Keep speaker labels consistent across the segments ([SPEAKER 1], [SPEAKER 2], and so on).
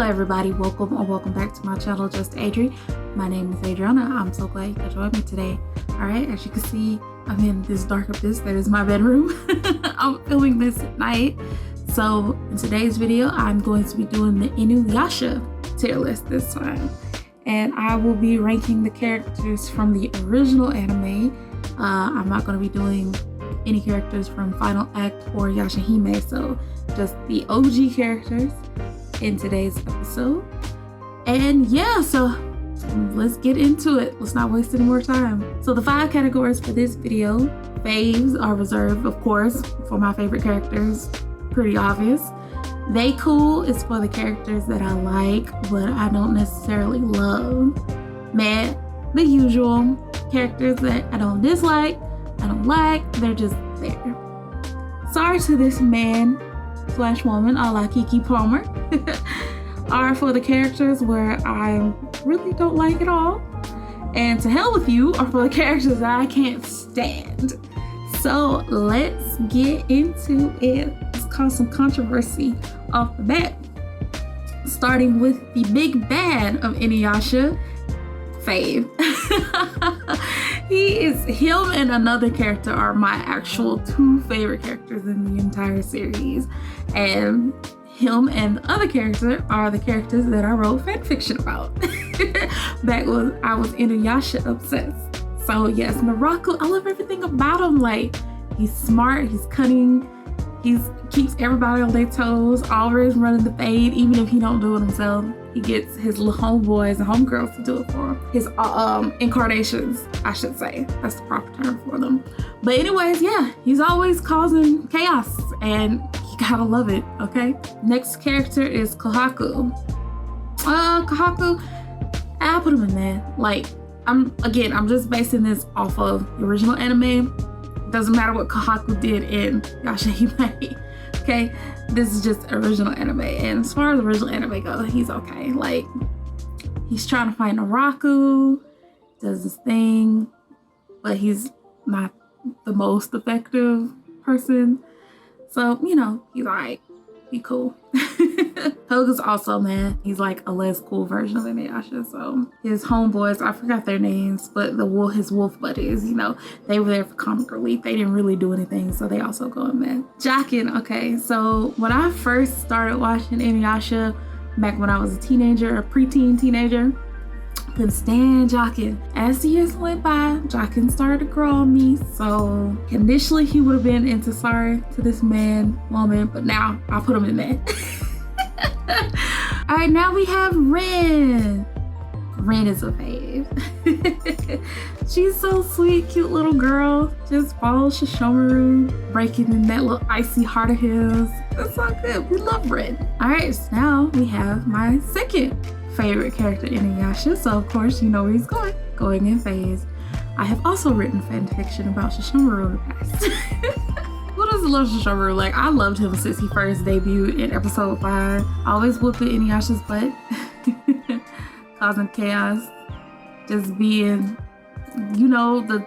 [SPEAKER 1] everybody, welcome back to my channel, Just Adri. My name is Adriana. I'm so glad you could join me today. Alright, as you can see, I'm in this dark abyss that is my bedroom. I'm filming this at night. So in today's video, I'm going to be doing the Inuyasha tier list this time. And I will be ranking the characters from the original anime. I'm not going to be doing any characters from Final Act or Yashahime, so just the OG characters in today's episode. And yeah, so let's get into it. Let's not waste any more time. So the 5 categories for this video, faves are reserved, of course, for my favorite characters. Pretty obvious. They cool is for the characters that I like, but I don't necessarily love. Mad, the usual characters that I don't dislike, I don't like, they're just there. Sorry to this man / woman, a la Kiki Palmer, are for the characters where I really don't like at all. And to hell with you are for the characters that I can't stand. So let's get into it. Let's cause some controversy off the bat. Starting with the big bad of Inuyasha, Fave. Him and another character are my actual 2 favorite characters in the entire series. And him and the other character are the characters that I wrote fanfiction about. Back when I was Inuyasha obsessed. So yes, Miracle, I love everything about him. Like, he's smart, he's cunning, he keeps everybody on their toes, always running the fade, even if he don't do it himself. He gets his little homeboys and homegirls to do it for him. His incarnations, I should say. That's the proper term for them. But anyways, yeah, he's always causing chaos and you gotta love it, okay? Next character is Kohaku. Kohaku, I'll put him in there. Like, I'm just basing this off of the original anime. Doesn't matter what Kohaku did in Yashahime. Okay, this is just original anime, and as far as original anime goes, he's okay. Like, he's trying to find Naraku, does his thing, but he's not the most effective person. So, you know, he's alright. He cool. Toga's also, man, he's like a less cool version of Inuyasha. So his homeboys, I forgot their names, but his wolf buddies, you know, they were there for comic relief. They didn't really do anything, so they also go in there. Jakin, okay, so when I first started watching Inuyasha, back when I was a teenager, a preteen teenager, couldn't stand Jakin. As the years went by, Jakin started to grow on me. So initially he would have been into sorry to this man, woman, but now I'll put him in there. All right, now we have Ren. Ren is a fave. She's so sweet, cute little girl. Just follows Shachamuro, breaking in that little icy heart of his. It's so good. We love Ren. All right, so now we have my second favorite character in Inuyasha. So of course, you know where he's going in phase. I have also written fan fiction about Shachamuro in the past. Who doesn't love Shachamuro? Like, I loved him since he first debuted in episode 5. Always whooping Inuyasha's butt. Causing chaos. Just being, you know, the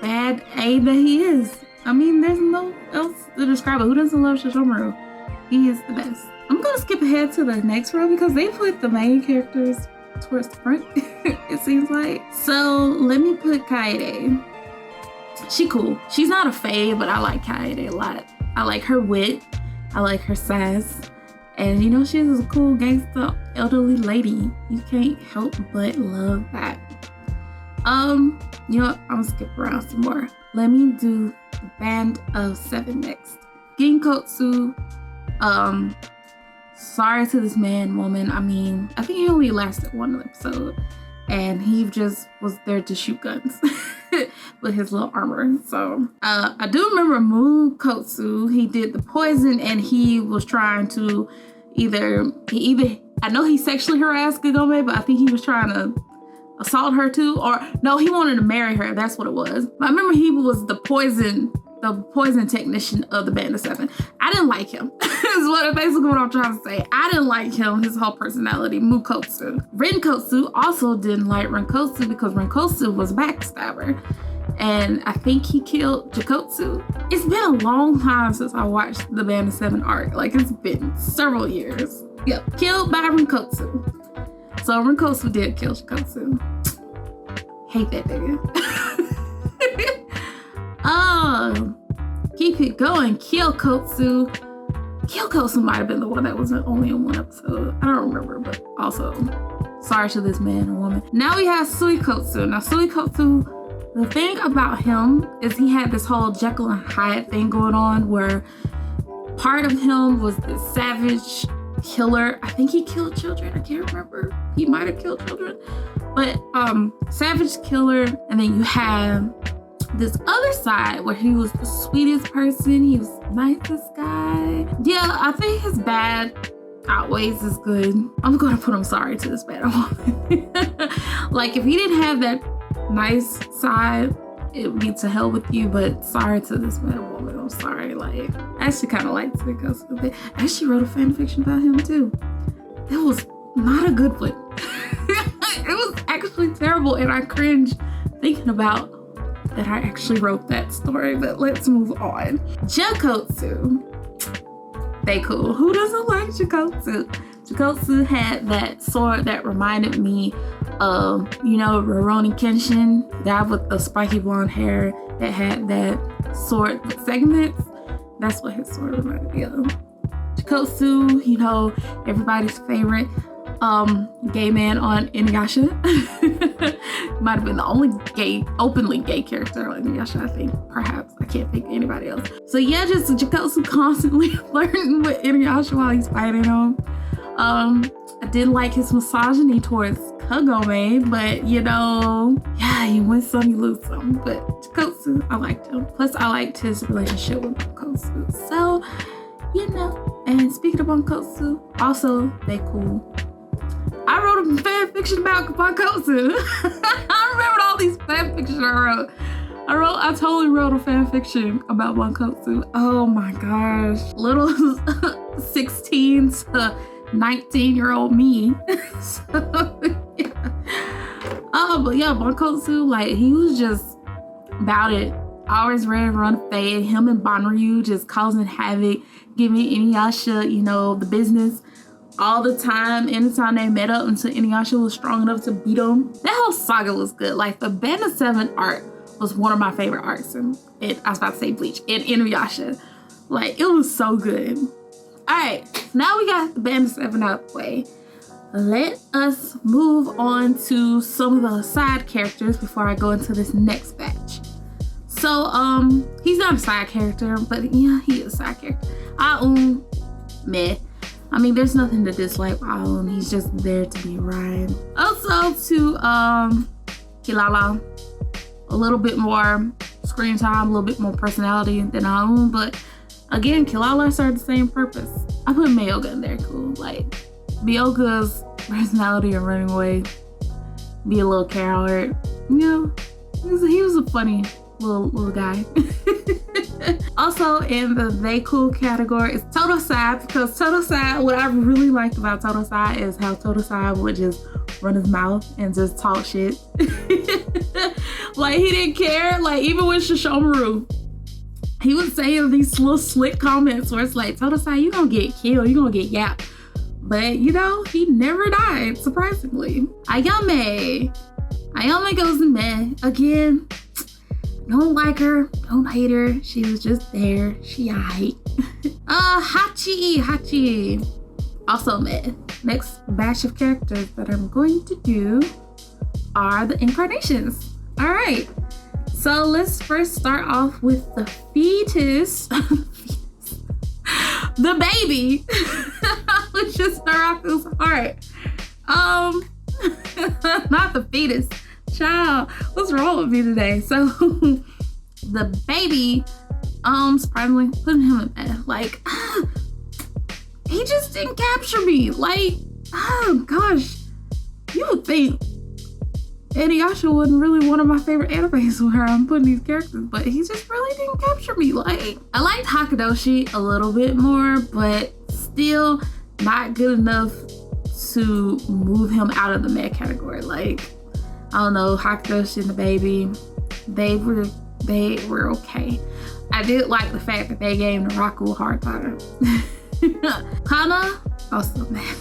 [SPEAKER 1] bad A that he is. I mean, there's no else to describe it. Who doesn't love Shachamuro? He is the best. I'm gonna skip ahead to the next row because they put the main characters towards the front, it seems like. So let me put Kaede. She cool. She's not a fave, but I like Kaede a lot. I like her wit. I like her sass. And you know, she's a cool gangster elderly lady. You can't help but love that. You know what? I'm gonna skip around some more. Let me do the Band of 7 next. Mookotsu. Sorry to this man, woman. I mean, I think he only lasted 1 episode and he just was there to shoot guns with his little armor. So I do remember Mookotsu. He did the poison and he was trying to either I know he sexually harassed Kagome, but I think he was trying to assault her too, or no, he wanted to marry her. That's what it was. I remember he was the poison technician of the Band of 7. I didn't like him. Is basically what I'm trying to say. I didn't like him, his whole personality. Mookotsu. Renkotsu also didn't like Renkotsu because Renkotsu was a backstabber. And I think he killed Jakotsu. It's been a long time since I watched the Band of 7 arc. Like, it's been several years. Yep, killed by Mookotsu. So Mookotsu did kill Shachamuro. Hate that nigga. Keep it going. Kyokotsu. Kyokotsu might have been the one that was only in one episode. I don't remember, but also, sorry to this man or woman. Now we have Suikotsu. Now Suikotsu, the thing about him is he had this whole Jekyll and Hyde thing going on where part of him was this savage killer. I think he killed children. I can't remember. He might have killed children. But savage killer, and then you have this other side where he was the sweetest person. He was the nicest guy. Yeah, I think his bad outweighs his good. I'm gonna put him sorry to this bad woman. Like, if he didn't have that nice side, it would be to hell with you, but sorry to this bad woman. I'm sorry. Like, I actually kind of liked it because of it. I actually wrote a fan fiction about him too. It was not a good one. It was actually terrible, and I cringed thinking about that I actually wrote that story, but let's move on. Jakotsu. They cool. Who doesn't like Jakotsu? Jakotsu had that sword that reminded me of, you know, Rurouni Kenshin, the guy with the spiky blonde hair that had that sword segments. That's what his sword reminded me of. Jakotsu, you know, everybody's favorite gay man on Inuyasha. Might have been the only openly gay character on Inuyasha, I think. Perhaps. I can't think of anybody else. So yeah, just Jakotsu constantly flirting with Inuyasha while he's fighting him. I did like his misogyny towards Kagome, but you know, yeah, you win some, you lose some. But Jakotsu, I liked him. Plus, I liked his relationship with Mookotsu. So, you know, and speaking of Mookotsu, also, they cool. I wrote a fan fiction about Mookotsu. I remembered all these fan fictions I wrote. I totally wrote a fan fiction about Mookotsu. Oh my gosh. Little 16 to 19-year-old me. So, yeah. But yeah, Mookotsu, like, he was just about it. Always ready to run fade. Him and Banryu just causing havoc, giving Inuyasha, you know, the business all the time. Anytime they met up until Inuyasha was strong enough to beat him. That whole saga was good. Like, the Band of Seven art was one of my favorite arcs. And I was about to say Bleach. In Inuyasha. Like, it was so good. Alright, now we got the Band of Seven out of the way. Let us move on to some of the side characters before I go into this next batch. So, he's not a side character, but yeah, he is a side character. Aum, meh. I mean, there's nothing to dislike Aum. He's just there to be Ryan. Also to Kilala, a little bit more screen time, a little bit more personality than Aum, but again, Kilala served the same purpose. I put Mayoga in there, cool. Like, Mayoga's personality and running away, be a little coward. You know, he was a funny little guy. Also in the they cool category is Totosai, because Totosai, what I really liked about Totosai is how Totosai would just run his mouth and just talk shit. Like, he didn't care. Like, even with Shachamuro, he would say these little slick comments where it's like, Totosai, you gonna get killed, you gonna get yapped. But you know, he never died, surprisingly. Ayame goes in meh. Again, don't like her, don't hate her. She was just there. She aight. Hachi. Also meh. Next batch of characters that I'm going to do are the incarnations. All right. So let's first start off with the fetus. The baby. Let's just start off this hard. Not the fetus. Child, what's wrong with me today? So the baby, surprisingly, putting him in bed. Like, he just didn't capture me. Like, oh gosh, you would think Inuyasha wasn't really one of my favorite animes where I'm putting these characters, but he just really didn't capture me. Like, I liked Hakadoshi a little bit more, but still not good enough to move him out of the meh category. Like, I don't know, Hakadoshi and the baby, they were okay. I did like the fact that they gave Naraku a hard time. Kana, Also, man,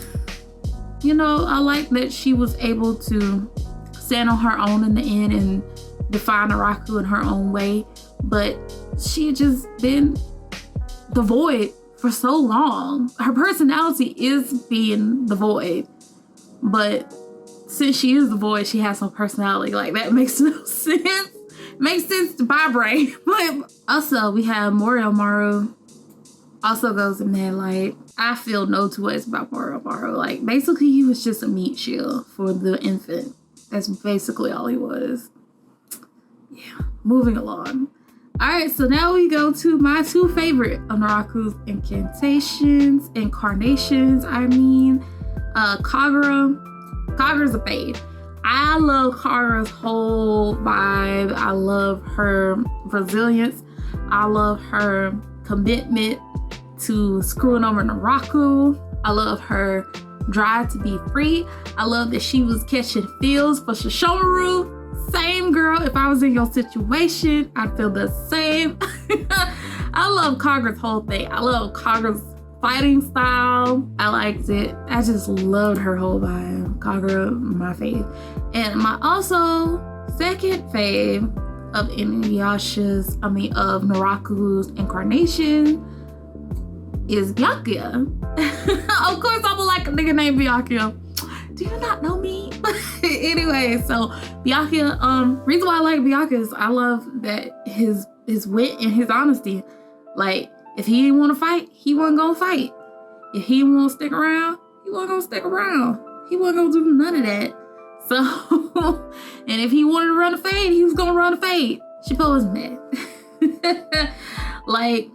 [SPEAKER 1] you know, I like that she was able to stand on her own in the end and define Naraku in her own way, but she had just been the void for so long. Her personality is being the void, but since she is the void, she has no personality. Like, that makes no sense. Makes sense to my brain. But also, we have Moromaru. Also goes in Mad Light. I feel no two ways about Moromaru. Like, basically, he was just a meat shield for the infant. That's basically all he was. Yeah, moving along. Alright, so now we go to my two favorite of Naraku's incarnations. Kagura. Kagura's a fave. I love Kagura's whole vibe. I love her resilience. I love her commitment to screwing over Naraku. I love her drive to be free. I love that she was catching feels for Shachamuro. Same girl, if I was in your situation, I'd feel the same. I love Kagura's whole thing. I love Kagura's fighting style. I liked it. I just loved her whole vibe. Kagura, my fave. And my also second fave of Naraku's incarnation is Byakuya. Of course, I'm like a nigga named Byakuya. Do you not know me? Anyway, so Byakuya, reason why I like Byakuya is I love that his wit and his honesty. Like, if he didn't want to fight, he wasn't gonna fight. If he didn't want to stick around, he wasn't gonna stick around. He wasn't gonna do none of that. So, and if he wanted to run a fade, he was gonna run a fade. Shippo was mad. Like,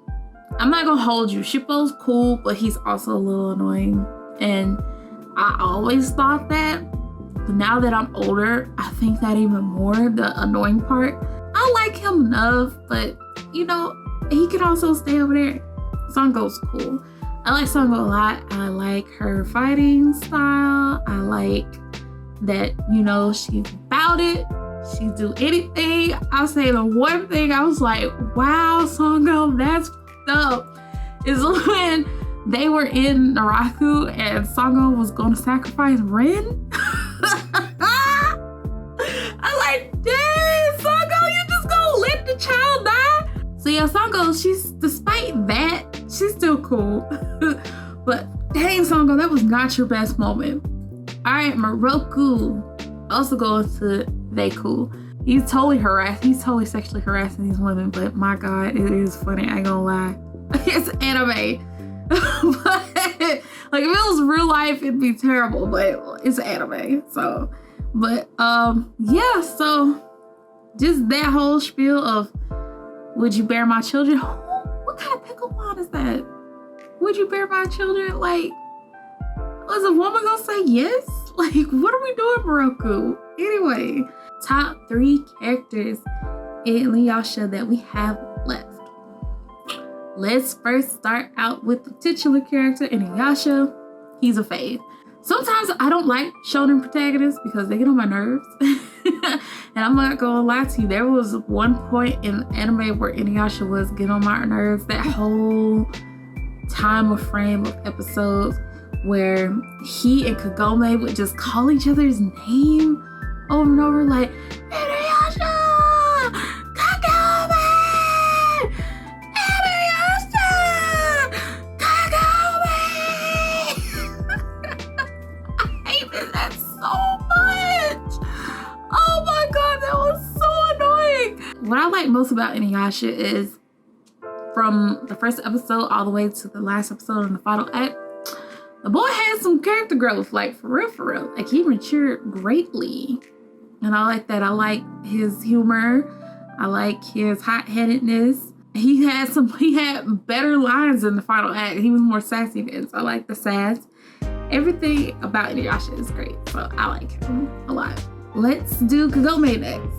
[SPEAKER 1] I'm not gonna hold you. Shippo's cool, but he's also a little annoying. And I always thought that, but now that I'm older, I think that even more, the annoying part. I like him enough, but you know, he can also stay over there. Sango's cool. I like Sango a lot. I like her fighting style. I like that, you know, she's about it. She do anything. I'll say the one thing I was like, wow, Sango, that's fucked up, is when they were in Naraku and Sango was going to sacrifice Rin. I'm like, dang, Sango, you just gonna let the child die? So yeah, Sango, despite that, she's still cool. But dang, Sango, that was not your best moment. All right, Moroku, also going to they cool. He's totally sexually harassing these women, but my God, it is funny, I ain't gonna lie. It's anime. But like, if it was real life, it'd be terrible, but it's anime. So, but yeah, so just that whole spiel of, would you bear my children? What kind of pickup line is that? Would you bear my children? Like, is a woman gonna say yes? Like, what are we doing, Moroku? Anyway, top 3 characters in Inuyasha that we have left. Let's first start out with the titular character in Inuyasha. He's a fave. Sometimes I don't like shonen protagonists because they get on my nerves. And I'm not gonna lie to you, there was one point in anime where Inuyasha was getting on my nerves. That whole time of frame of episodes where he and Kagome would just call each other's name over and over, like, Inuyasha! Kagome! Inuyasha! Kagome! I hated that so much! Oh my God, that was so annoying! What I like most about Inuyasha is, from the first episode all the way to the last episode in the final act, the boy had some character growth, like for real. Like, he matured greatly. And I like that. I like his humor. I like his hot-headedness. He had better lines in the final act. He was more sassy then, so I like the sass. Everything about Inuyasha is great, so I like him a lot. Let's do Kagome next.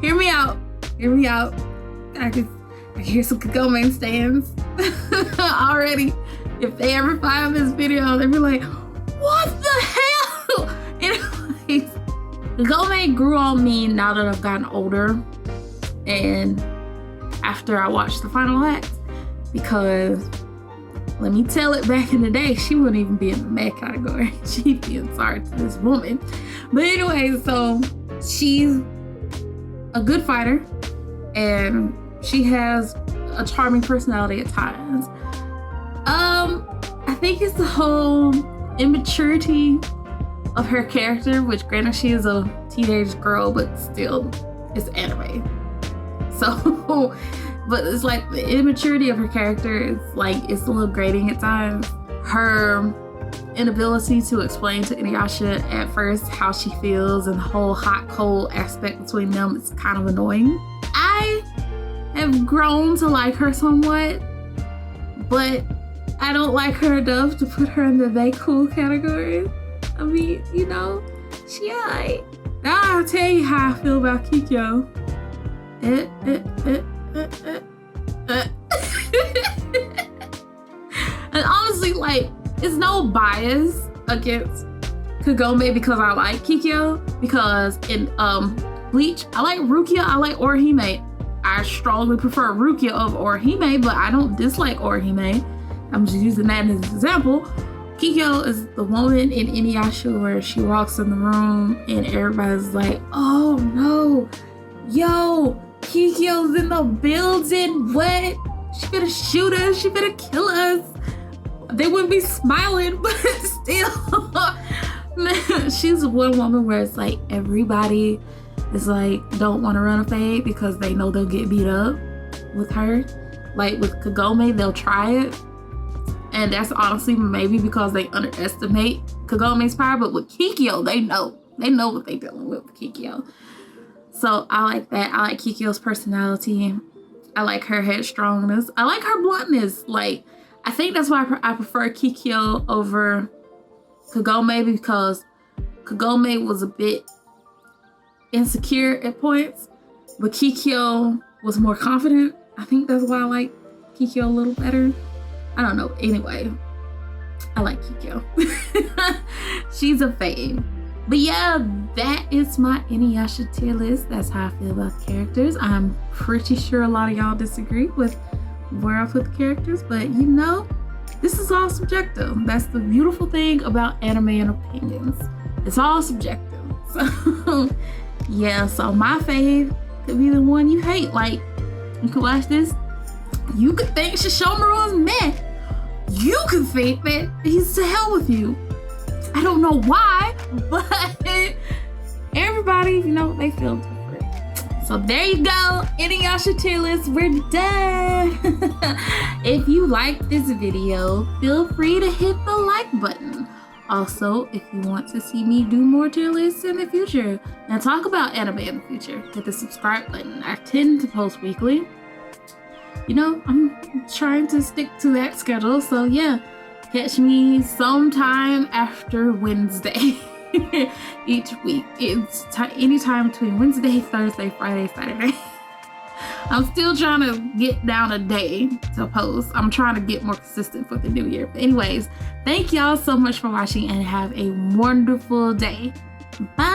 [SPEAKER 1] Hear me out. I can hear some Kagome stands already. If they ever find this video, they'll be like, what the hell? Anyways, Kagome grew on me now that I've gotten older. And after I watched the final act, because let me tell it, back in the day, she wouldn't even be in the mad category. She'd be in sorry to this woman. But anyway, so she's a good fighter and she has a charming personality at times. I think it's the whole immaturity of her character, which granted she is a teenage girl, but still it's anime. So, but it's like the immaturity of her character is like, it's a little grating at times. Her inability to explain to Inuyasha at first how she feels and the whole hot cold aspect between them is kind of annoying. I have grown to like her somewhat, but I don't like her enough to put her in the they cool category. I mean, you know, she alright. Now I'll tell you how I feel about Kikyo. And honestly, like, it's no bias against Kagome because I like Kikyo. Because in Bleach, I like Rukia, I like Orihime. I strongly prefer Rukia over Orihime, but I don't dislike Orihime. I'm just using that as an example. Kikyo is the woman in Inuyasha where she walks in the room and everybody's like, oh no, yo, Kikyo's in the building, what? She better shoot us, she better kill us. They wouldn't be smiling, but still. Man, she's one woman where it's like everybody is like, don't want to run a fade because they know they'll get beat up with her. Like with Kagome, they'll try it. And that's honestly maybe because they underestimate Kagome's power, but with Kikyo, they know what they're dealing with Kikyo. So I like that. I like Kikyo's personality. I like her headstrongness. I like her bluntness. Like, I think that's why I prefer Kikyo over Kagome, because Kagome was a bit insecure at points, but Kikyo was more confident. I think that's why I like Kikyo a little better. I don't know. Anyway, I like Kikyo. She's a fave. But yeah, that is my Inuyasha tier list. That's how I feel about the characters. I'm pretty sure a lot of y'all disagree with where I put the characters, but you know, this is all subjective. That's the beautiful thing about anime and opinions. It's all subjective. So yeah, so my fave could be the one you hate. Like, you could watch this, you could think Shachamuro is meh. You could think that he's to hell with you. I don't know why, but everybody, you know, they feel different. So there you go, Inuyasha tier list, we're done. If you like this video, feel free to hit the like button. Also, if you want to see me do more tier lists in the future and talk about anime in the future, hit the subscribe button. I tend to post weekly. You know, I'm trying to stick to that schedule, so yeah, catch me sometime after Wednesday each week. It's anytime between Wednesday, Thursday, Friday, Saturday. I'm still trying to get down a day to post. I'm trying to get more consistent for the new year. But anyways, thank y'all so much for watching and have a wonderful day. Bye.